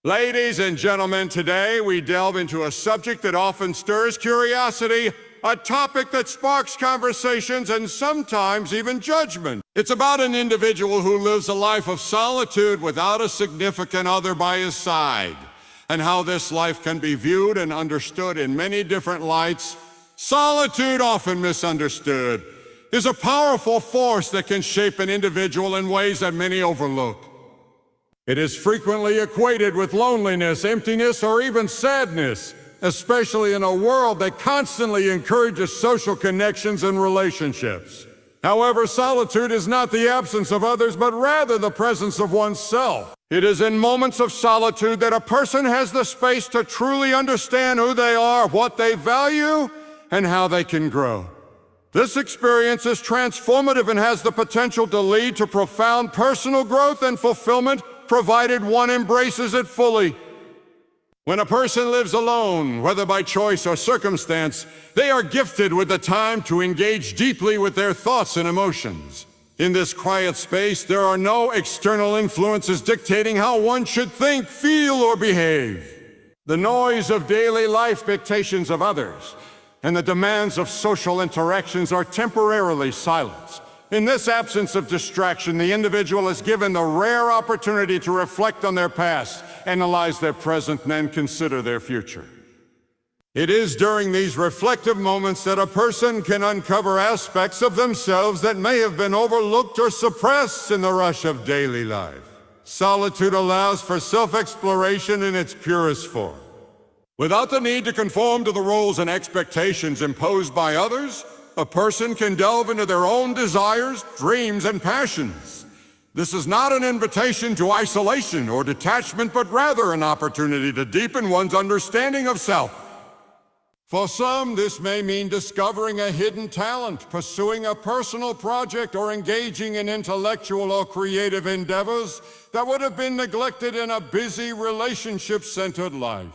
Ladies and gentlemen, today we delve into a subject that often stirs curiosity, a topic that sparks conversations and sometimes even judgment. It's about an individual who lives a life of solitude without a significant other by his side, and how this life can be viewed and understood in many different lights. Solitude, often misunderstood, is a powerful force that can shape an individual in ways that many overlook. It is frequently equated with loneliness, emptiness, or even sadness, especially in a world that constantly encourages social connections and relationships. However, solitude is not the absence of others, but rather the presence of oneself. It is in moments of solitude that a person has the space to truly understand who they are, what they value, and how they can grow. This experience is transformative and has the potential to lead to profound personal growth and fulfillment, provided one embraces it fully. When a person lives alone, whether by choice or circumstance, they are gifted with the time to engage deeply with their thoughts and emotions. In this quiet space, there are no external influences dictating how one should think, feel, or behave. The noise of daily life, expectations of others, and the demands of social interactions are temporarily silenced. In this absence of distraction, the individual is given the rare opportunity to reflect on their past, analyze their present, and then consider their future. It is during these reflective moments that a person can uncover aspects of themselves that may have been overlooked or suppressed in the rush of daily life. Solitude allows for self-exploration in its purest form. Without the need to conform to the roles and expectations imposed by others, a person can delve into their own desires, dreams, and passions. This is not an invitation to isolation or detachment, but rather an opportunity to deepen one's understanding of self. For some, this may mean discovering a hidden talent, pursuing a personal project, or engaging in intellectual or creative endeavors that would have been neglected in a busy, relationship-centered life.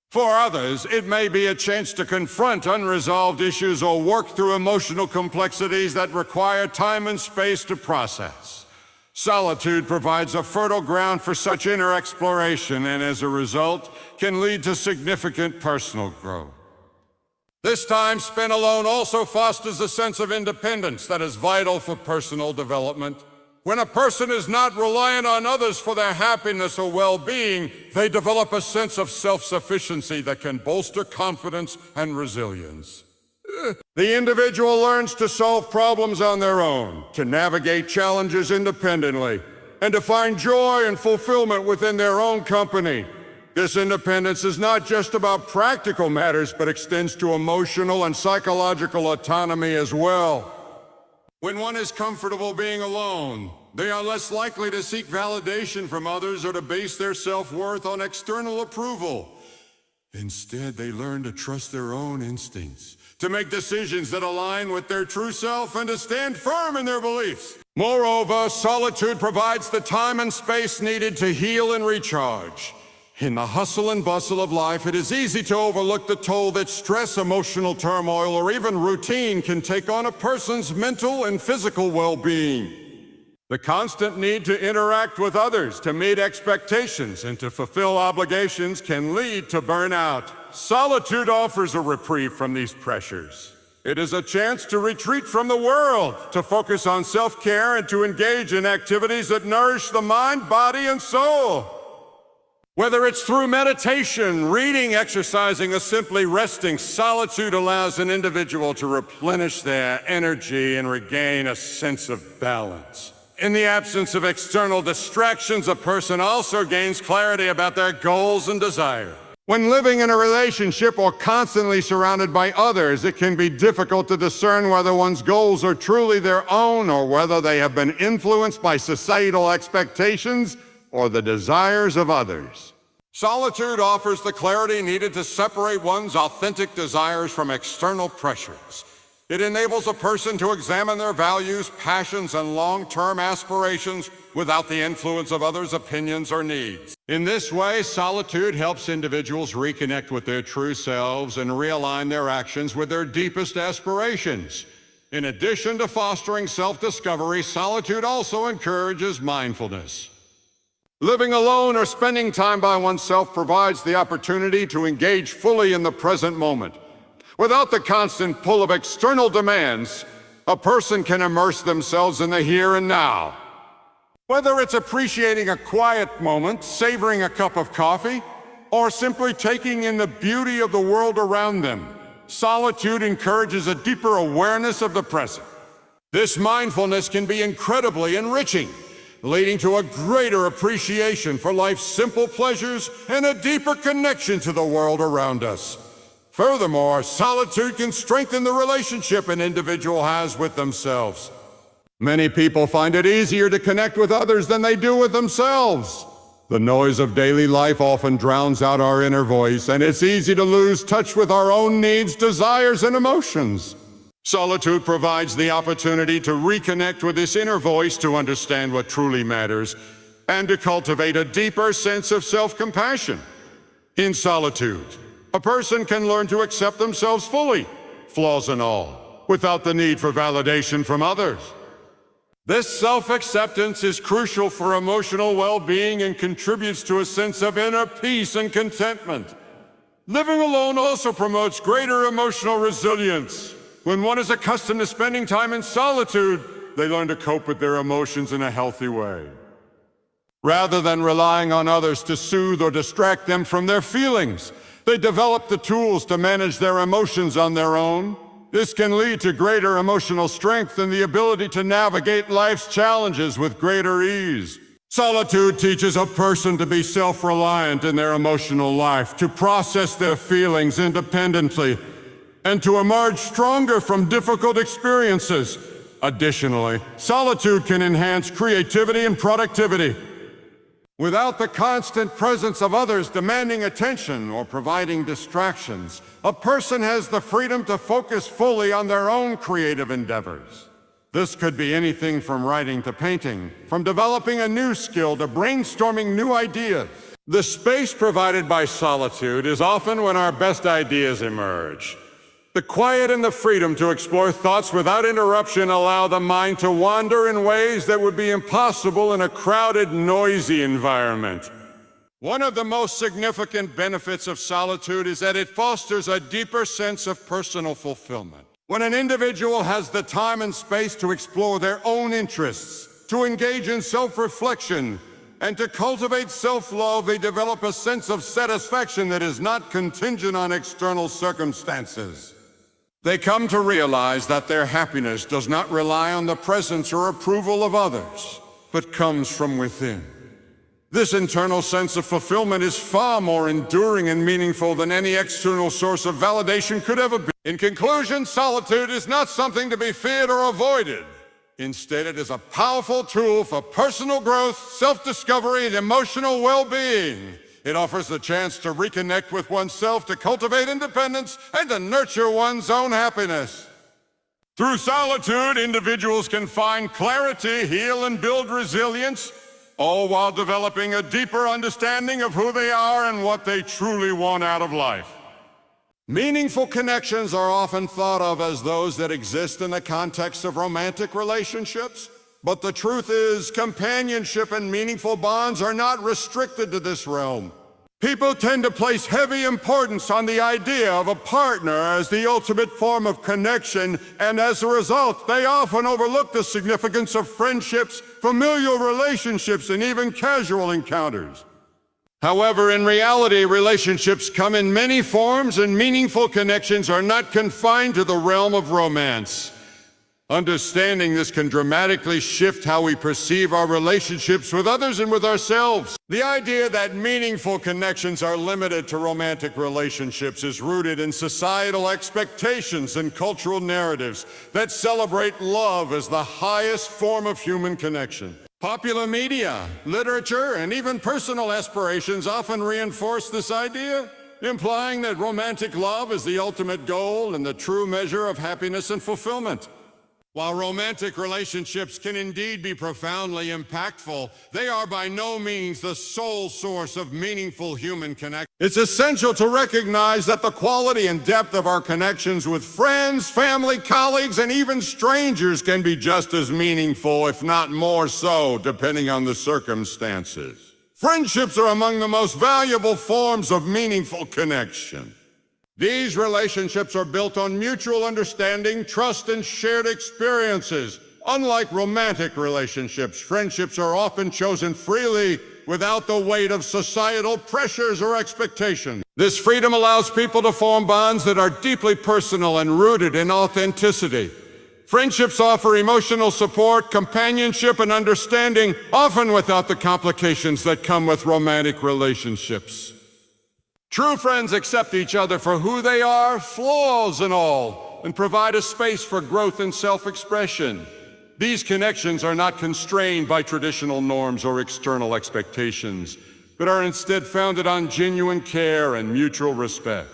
For others, it may be a chance to confront unresolved issues or work through emotional complexities that require time and space to process. Solitude provides a fertile ground for such inner exploration and, as a result, can lead to significant personal growth. This time spent alone also fosters a sense of independence that is vital for personal development. When a person is not reliant on others for their happiness or well-being, they develop a sense of self-sufficiency that can bolster confidence and resilience. The individual learns to solve problems on their own, to navigate challenges independently, and to find joy and fulfillment within their own company. This independence is not just about practical matters, but extends to emotional and psychological autonomy as well. When one is comfortable being alone, they are less likely to seek validation from others or to base their self-worth on external approval. Instead, they learn to trust their own instincts, to make decisions that align with their true self, and to stand firm in their beliefs. Moreover, solitude provides the time and space needed to heal and recharge. In the hustle and bustle of life, it is easy to overlook the toll that stress, emotional turmoil, or even routine can take on a person's mental and physical well-being. The constant need to interact with others, to meet expectations, and to fulfill obligations can lead to burnout. Solitude offers a reprieve from these pressures. It is a chance to retreat from the world, to focus on self-care, and to engage in activities that nourish the mind, body, and soul. Whether it's through meditation, reading, exercising, or simply resting, solitude allows an individual to replenish their energy and regain a sense of balance. In the absence of external distractions, a person also gains clarity about their goals and desires. When living in a relationship or constantly surrounded by others, it can be difficult to discern whether one's goals are truly their own or whether they have been influenced by societal expectations or the desires of others. Solitude offers the clarity needed to separate one's authentic desires from external pressures. It enables a person to examine their values, passions, and long-term aspirations without the influence of others' opinions or needs. In this way, solitude helps individuals reconnect with their true selves and realign their actions with their deepest aspirations. In addition to fostering self-discovery, solitude also encourages mindfulness. Living alone or spending time by oneself provides the opportunity to engage fully in the present moment. Without the constant pull of external demands, a person can immerse themselves in the here and now. Whether it's appreciating a quiet moment, savoring a cup of coffee, or simply taking in the beauty of the world around them, solitude encourages a deeper awareness of the present. This mindfulness can be incredibly enriching, leading to a greater appreciation for life's simple pleasures and a deeper connection to the world around us. Furthermore, solitude can strengthen the relationship an individual has with themselves. Many people find it easier to connect with others than they do with themselves. The noise of daily life often drowns out our inner voice, and it's easy to lose touch with our own needs, desires, and emotions. Solitude provides the opportunity to reconnect with this inner voice, to understand what truly matters, and to cultivate a deeper sense of self-compassion. In solitude, a person can learn to accept themselves fully, flaws and all, without the need for validation from others. This self-acceptance is crucial for emotional well-being and contributes to a sense of inner peace and contentment. Living alone also promotes greater emotional resilience. When one is accustomed to spending time in solitude, they learn to cope with their emotions in a healthy way. Rather than relying on others to soothe or distract them from their feelings, they develop the tools to manage their emotions on their own. This can lead to greater emotional strength and the ability to navigate life's challenges with greater ease. Solitude teaches a person to be self-reliant in their emotional life, to process their feelings independently, and to emerge stronger from difficult experiences. Additionally, solitude can enhance creativity and productivity. Without the constant presence of others demanding attention or providing distractions, a person has the freedom to focus fully on their own creative endeavors. This could be anything from writing to painting, from developing a new skill to brainstorming new ideas. The space provided by solitude is often when our best ideas emerge. The quiet and the freedom to explore thoughts without interruption allow the mind to wander in ways that would be impossible in a crowded, noisy environment. One of the most significant benefits of solitude is that it fosters a deeper sense of personal fulfillment. When an individual has the time and space to explore their own interests, to engage in self-reflection, and to cultivate self-love, they develop a sense of satisfaction that is not contingent on external circumstances. They come to realize that their happiness does not rely on the presence or approval of others, but comes from within. This internal sense of fulfillment is far more enduring and meaningful than any external source of validation could ever be. In conclusion, solitude is not something to be feared or avoided. Instead, it is a powerful tool for personal growth, self-discovery, and emotional well-being. It offers the chance to reconnect with oneself, to cultivate independence, and to nurture one's own happiness. Through solitude, individuals can find clarity, heal, and build resilience, all while developing a deeper understanding of who they are and what they truly want out of life. Meaningful connections are often thought of as those that exist in the context of romantic relationships. But the truth is, companionship and meaningful bonds are not restricted to this realm. People tend to place heavy importance on the idea of a partner as the ultimate form of connection, and as a result, they often overlook the significance of friendships, familial relationships, and even casual encounters. However, in reality, relationships come in many forms, and meaningful connections are not confined to the realm of romance. Understanding this can dramatically shift how we perceive our relationships with others and with ourselves. The idea that meaningful connections are limited to romantic relationships is rooted in societal expectations and cultural narratives that celebrate love as the highest form of human connection. Popular media, literature, and even personal aspirations often reinforce this idea, implying that romantic love is the ultimate goal and the true measure of happiness and fulfillment. While romantic relationships can indeed be profoundly impactful, they are by no means the sole source of meaningful human connection. It's essential to recognize that the quality and depth of our connections with friends, family, colleagues, and even strangers can be just as meaningful, if not more so, depending on the circumstances. Friendships are among the most valuable forms of meaningful connection. These relationships are built on mutual understanding, trust, and shared experiences. Unlike romantic relationships, friendships are often chosen freely without the weight of societal pressures or expectations. This freedom allows people to form bonds that are deeply personal and rooted in authenticity. Friendships offer emotional support, companionship, and understanding, often without the complications that come with romantic relationships. True friends accept each other for who they are, flaws and all, and provide a space for growth and self-expression. These connections are not constrained by traditional norms or external expectations, but are instead founded on genuine care and mutual respect.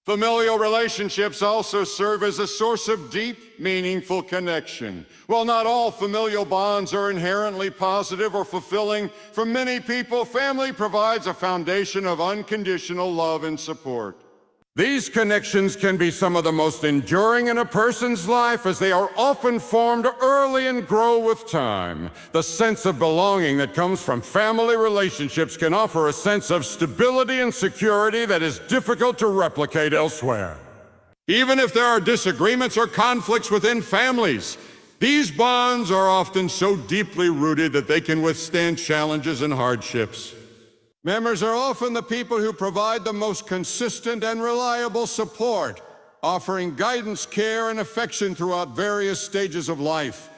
Familial relationships also serve as a source of deep, meaningful connection. While not all familial bonds are inherently positive or fulfilling, for many people, family provides a foundation of unconditional love and support. These connections can be some of the most enduring in a person's life, as they are often formed early and grow with time. The sense of belonging that comes from family relationships can offer a sense of stability and security that is difficult to replicate elsewhere. Even if there are disagreements or conflicts within families, these bonds are often so deeply rooted that they can withstand challenges and hardships. Members are often the people who provide the most consistent and reliable support, offering guidance, care, and affection throughout various stages of life.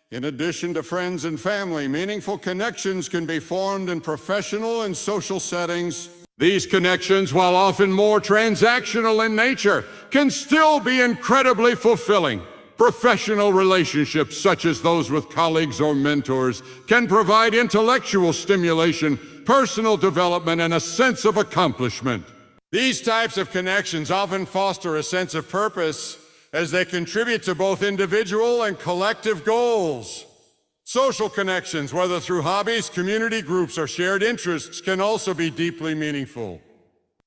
In addition to friends and family, meaningful connections can be formed in professional and social settings. These connections, while often more transactional in nature, can still be incredibly fulfilling. Professional relationships, such as those with colleagues or mentors, can provide intellectual stimulation, personal development, and a sense of accomplishment. These types of connections often foster a sense of purpose as they contribute to both individual and collective goals. Social connections, whether through hobbies, community groups, or shared interests, can also be deeply meaningful.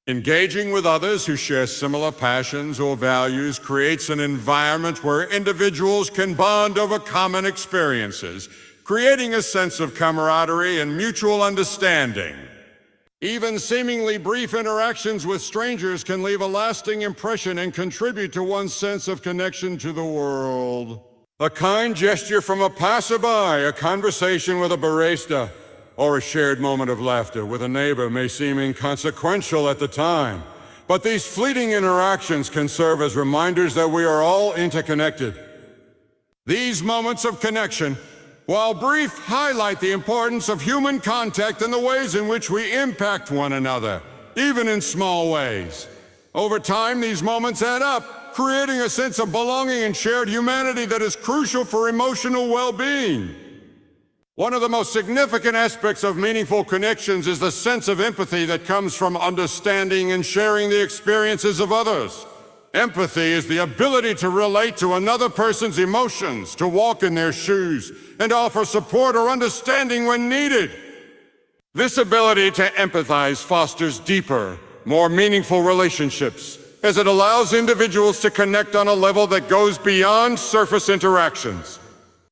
Engaging with others who share similar passions or values creates an environment where individuals can bond over common experiences, creating a sense of camaraderie and mutual understanding. Even seemingly brief interactions with strangers can leave a lasting impression and contribute to one's sense of connection to the world. A kind gesture from a passerby, a conversation with a barista, or a shared moment of laughter with a neighbor may seem inconsequential at the time, but these fleeting interactions can serve as reminders that we are all interconnected. These moments of connection, while brief, highlight the importance of human contact and the ways in which we impact one another, even in small ways. Over time, these moments add up, creating a sense of belonging and shared humanity that is crucial for emotional well-being. One of the most significant aspects of meaningful connections is the sense of empathy that comes from understanding and sharing the experiences of others. Empathy is the ability to relate to another person's emotions, to walk in their shoes, and offer support or understanding when needed. This ability to empathize fosters deeper, more meaningful relationships, as it allows individuals to connect on a level that goes beyond surface interactions.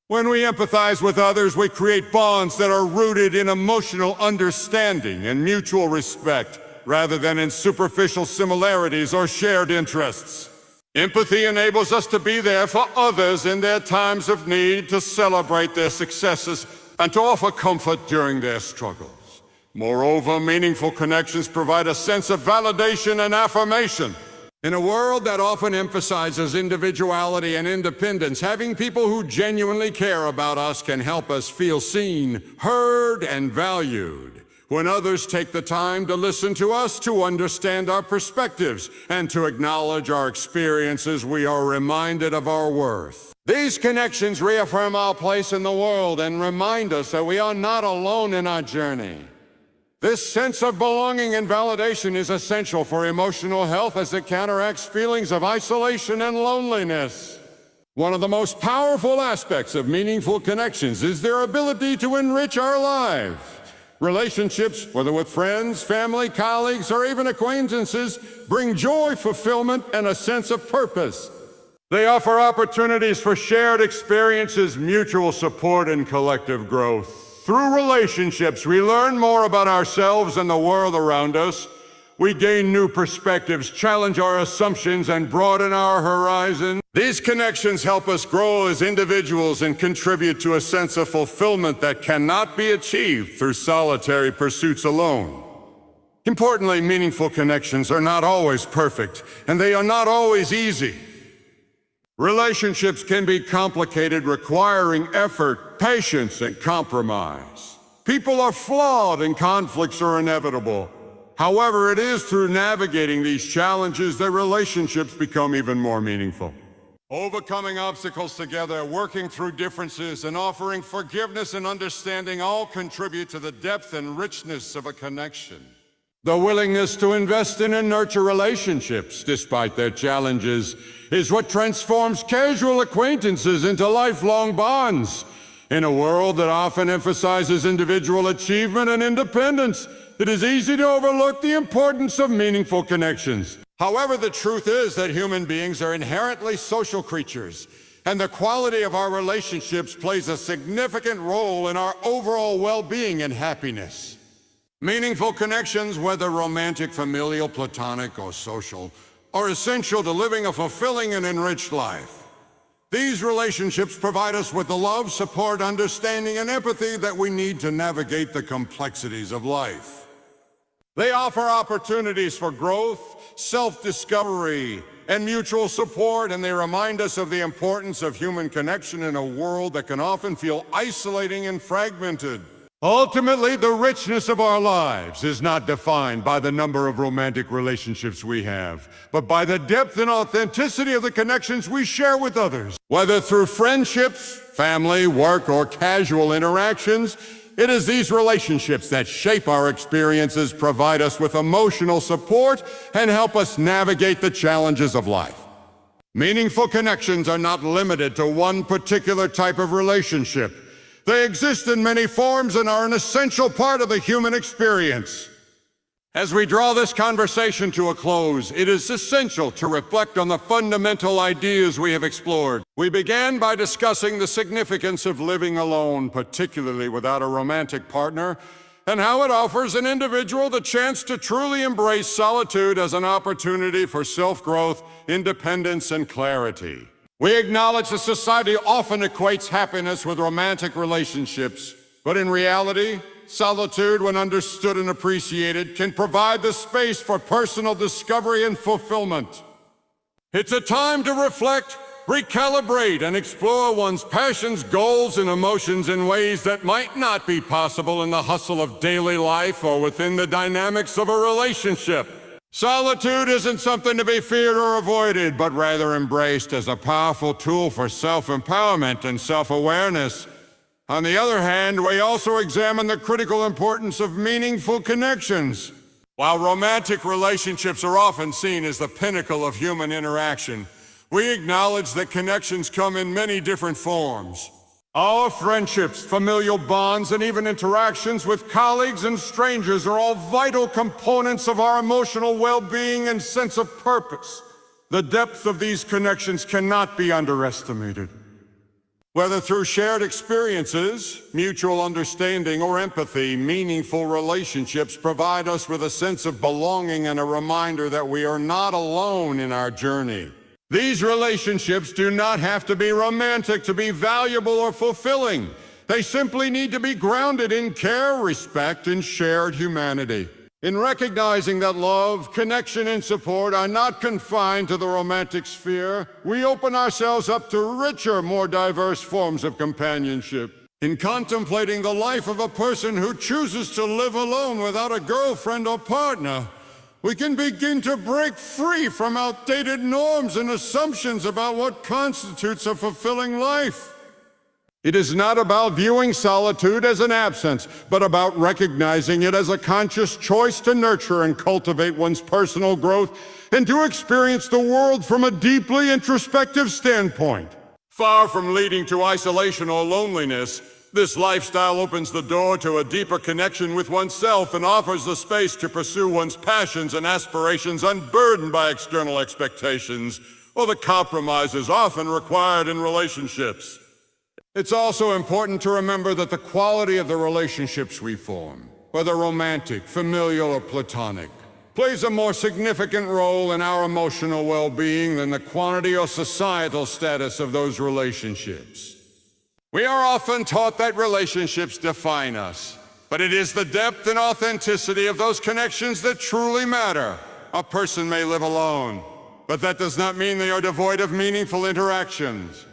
When we empathize with others, we create bonds that are rooted in emotional understanding and mutual respect, rather than in superficial similarities or shared interests. Empathy enables us to be there for others in their times of need, to celebrate their successes, and to offer comfort during their struggles. Moreover, meaningful connections provide a sense of validation and affirmation. In a world that often emphasizes individuality and independence, having people who genuinely care about us can help us feel seen, heard, and valued. When others take the time to listen to us, to understand our perspectives, and to acknowledge our experiences, we are reminded of our worth. These connections reaffirm our place in the world and remind us that we are not alone in our journey. This sense of belonging and validation is essential for emotional health, as it counteracts feelings of isolation and loneliness. One of the most powerful aspects of meaningful connections is their ability to enrich our lives. Relationships, whether with friends, family, colleagues, or even acquaintances, bring joy, fulfillment, and a sense of purpose. They offer opportunities for shared experiences, mutual support, and collective growth. Through relationships, we learn more about ourselves and the world around us. We gain new perspectives, challenge our assumptions, and broaden our horizon. These connections help us grow as individuals and contribute to a sense of fulfillment that cannot be achieved through solitary pursuits alone. Importantly, meaningful connections are not always perfect, and they are not always easy. Relationships can be complicated, requiring effort, patience, and compromise. People are flawed and conflicts are inevitable. However, it is through navigating these challenges that relationships become even more meaningful. Overcoming obstacles together, working through differences, and offering forgiveness and understanding all contribute to the depth and richness of a connection. The willingness to invest in and nurture relationships, despite their challenges, is what transforms casual acquaintances into lifelong bonds. In a world that often emphasizes individual achievement and independence, it is easy to overlook the importance of meaningful connections. However, the truth is that human beings are inherently social creatures, and the quality of our relationships plays a significant role in our overall well-being and happiness. Meaningful connections, whether romantic, familial, platonic, or social, are essential to living a fulfilling and enriched life. These relationships provide us with the love, support, understanding, and empathy that we need to navigate the complexities of life. They offer opportunities for growth, self-discovery, and mutual support, and they remind us of the importance of human connection in a world that can often feel isolating and fragmented. Ultimately, the richness of our lives is not defined by the number of romantic relationships we have, but by the depth and authenticity of the connections we share with others. Whether through friendships, family, work, or casual interactions, it is these relationships that shape our experiences, provide us with emotional support, and help us navigate the challenges of life. Meaningful connections are not limited to one particular type of relationship. They exist in many forms and are an essential part of the human experience. As we draw this conversation to a close, it is essential to reflect on the fundamental ideas we have explored. We began by discussing the significance of living alone, particularly without a romantic partner, and how it offers an individual the chance to truly embrace solitude as an opportunity for self-growth, independence, and clarity. We acknowledge that society often equates happiness with romantic relationships, but in reality, solitude, when understood and appreciated, can provide the space for personal discovery and fulfillment. It's a time to reflect, recalibrate, and explore one's passions, goals, and emotions in ways that might not be possible in the hustle of daily life or within the dynamics of a relationship. Solitude isn't something to be feared or avoided, but rather embraced as a powerful tool for self-empowerment and self-awareness. On the other hand, we also examine the critical importance of meaningful connections. While romantic relationships are often seen as the pinnacle of human interaction, we acknowledge that connections come in many different forms. Our friendships, familial bonds, and even interactions with colleagues and strangers are all vital components of our emotional well-being and sense of purpose. The depth of these connections cannot be underestimated. Whether through shared experiences, mutual understanding, or empathy, meaningful relationships provide us with a sense of belonging and a reminder that we are not alone in our journey. These relationships do not have to be romantic to be valuable or fulfilling. They simply need to be grounded in care, respect, and shared humanity. In recognizing that love, connection, and support are not confined to the romantic sphere, we open ourselves up to richer, more diverse forms of companionship. In contemplating the life of a person who chooses to live alone without a girlfriend or partner, we can begin to break free from outdated norms and assumptions about what constitutes a fulfilling life. It is not about viewing solitude as an absence, but about recognizing it as a conscious choice to nurture and cultivate one's personal growth and to experience the world from a deeply introspective standpoint. Far from leading to isolation or loneliness, this lifestyle opens the door to a deeper connection with oneself and offers the space to pursue one's passions and aspirations unburdened by external expectations or the compromises often required in relationships. It's also important to remember that the quality of the relationships we form, whether romantic, familial, or platonic, plays a more significant role in our emotional well-being than the quantity or societal status of those relationships. We are often taught that relationships define us, but it is the depth and authenticity of those connections that truly matter. A person may live alone, but that does not mean they are devoid of meaningful interactions.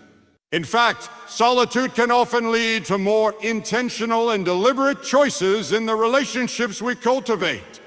In fact, solitude can often lead to more intentional and deliberate choices in the relationships we cultivate.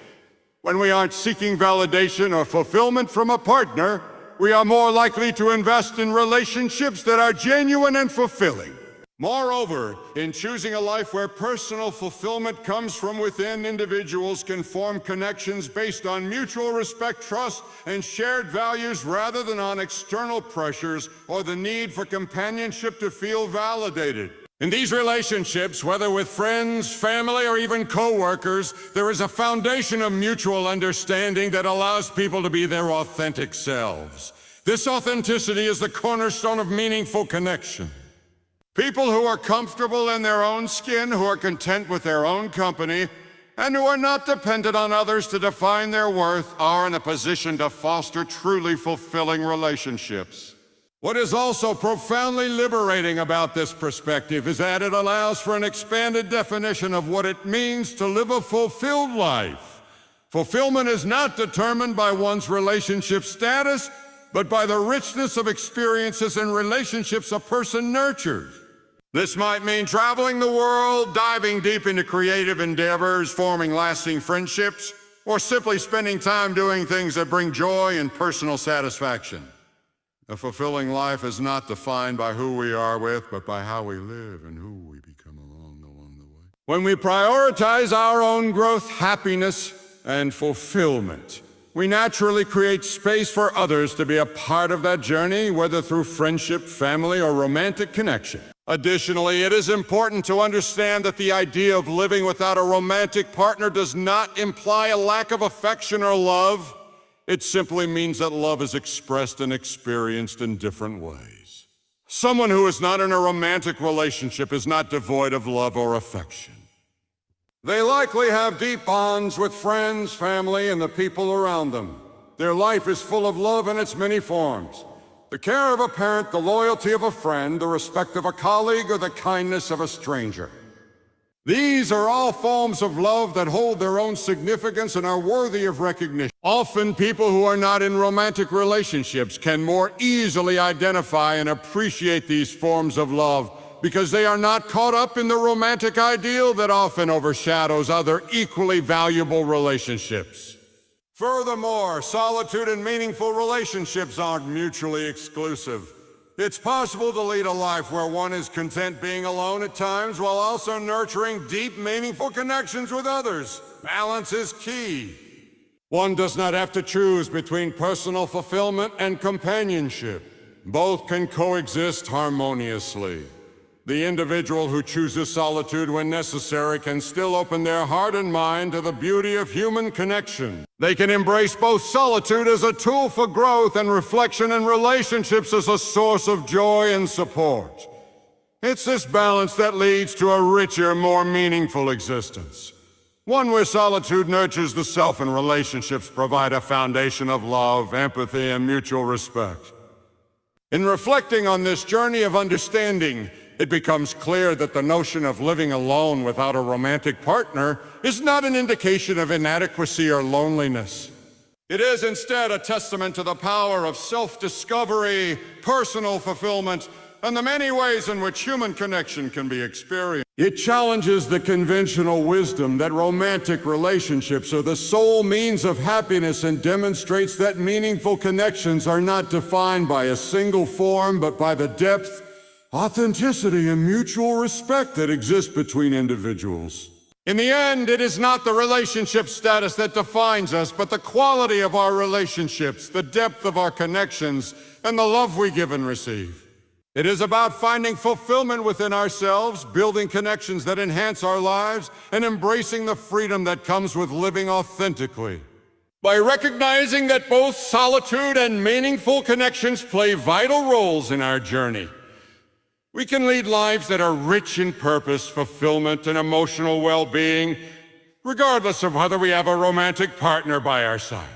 When we aren't seeking validation or fulfillment from a partner, we are more likely to invest in relationships that are genuine and fulfilling. Moreover, in choosing a life where personal fulfillment comes from within, individuals can form connections based on mutual respect, trust, and shared values rather than on external pressures or the need for companionship to feel validated. In these relationships, whether with friends, family, or even co-workers, there is a foundation of mutual understanding that allows people to be their authentic selves. This authenticity is the cornerstone of meaningful connection. People who are comfortable in their own skin, who are content with their own company, and who are not dependent on others to define their worth are in a position to foster truly fulfilling relationships. What is also profoundly liberating about this perspective is that it allows for an expanded definition of what it means to live a fulfilled life. Fulfillment is not determined by one's relationship status, but by the richness of experiences and relationships a person nurtures. This might mean traveling the world, diving deep into creative endeavors, forming lasting friendships, or simply spending time doing things that bring joy and personal satisfaction. A fulfilling life is not defined by who we are with, but by how we live and who we become along the way. When we prioritize our own growth, happiness, and fulfillment, we naturally create space for others to be a part of that journey, whether through friendship, family, or romantic connection. Additionally, it is important to understand that the idea of living without a romantic partner does not imply a lack of affection or love. It simply means that love is expressed and experienced in different ways. Someone who is not in a romantic relationship is not devoid of love or affection. They likely have deep bonds with friends, family, and the people around them. Their life is full of love in its many forms. The care of a parent, the loyalty of a friend, the respect of a colleague, or the kindness of a stranger. These are all forms of love that hold their own significance and are worthy of recognition. Often, people who are not in romantic relationships can more easily identify and appreciate these forms of love because they are not caught up in the romantic ideal that often overshadows other equally valuable relationships. Furthermore, solitude and meaningful relationships aren't mutually exclusive. It's possible to lead a life where one is content being alone at times while also nurturing deep, meaningful connections with others. Balance is key. One does not have to choose between personal fulfillment and companionship. Both can coexist harmoniously. The individual who chooses solitude when necessary can still open their heart and mind to the beauty of human connection. They can embrace both solitude as a tool for growth and reflection, and relationships as a source of joy and support. It's this balance that leads to a richer, more meaningful existence. One where solitude nurtures the self and relationships provide a foundation of love, empathy, and mutual respect. In reflecting on this journey of understanding, it becomes clear that the notion of living alone without a romantic partner is not an indication of inadequacy or loneliness. It is instead a testament to the power of self-discovery, personal fulfillment, and the many ways in which human connection can be experienced. It challenges the conventional wisdom that romantic relationships are the sole means of happiness and demonstrates that meaningful connections are not defined by a single form, but by the depth, authenticity, and mutual respect that exist between individuals. In the end, it is not the relationship status that defines us, but the quality of our relationships, the depth of our connections, and the love we give and receive. It is about finding fulfillment within ourselves, building connections that enhance our lives, and embracing the freedom that comes with living authentically. By recognizing that both solitude and meaningful connections play vital roles in our journey, We can lead lives that are rich in purpose, fulfillment, and emotional well-being, regardless of whether we have a romantic partner by our side.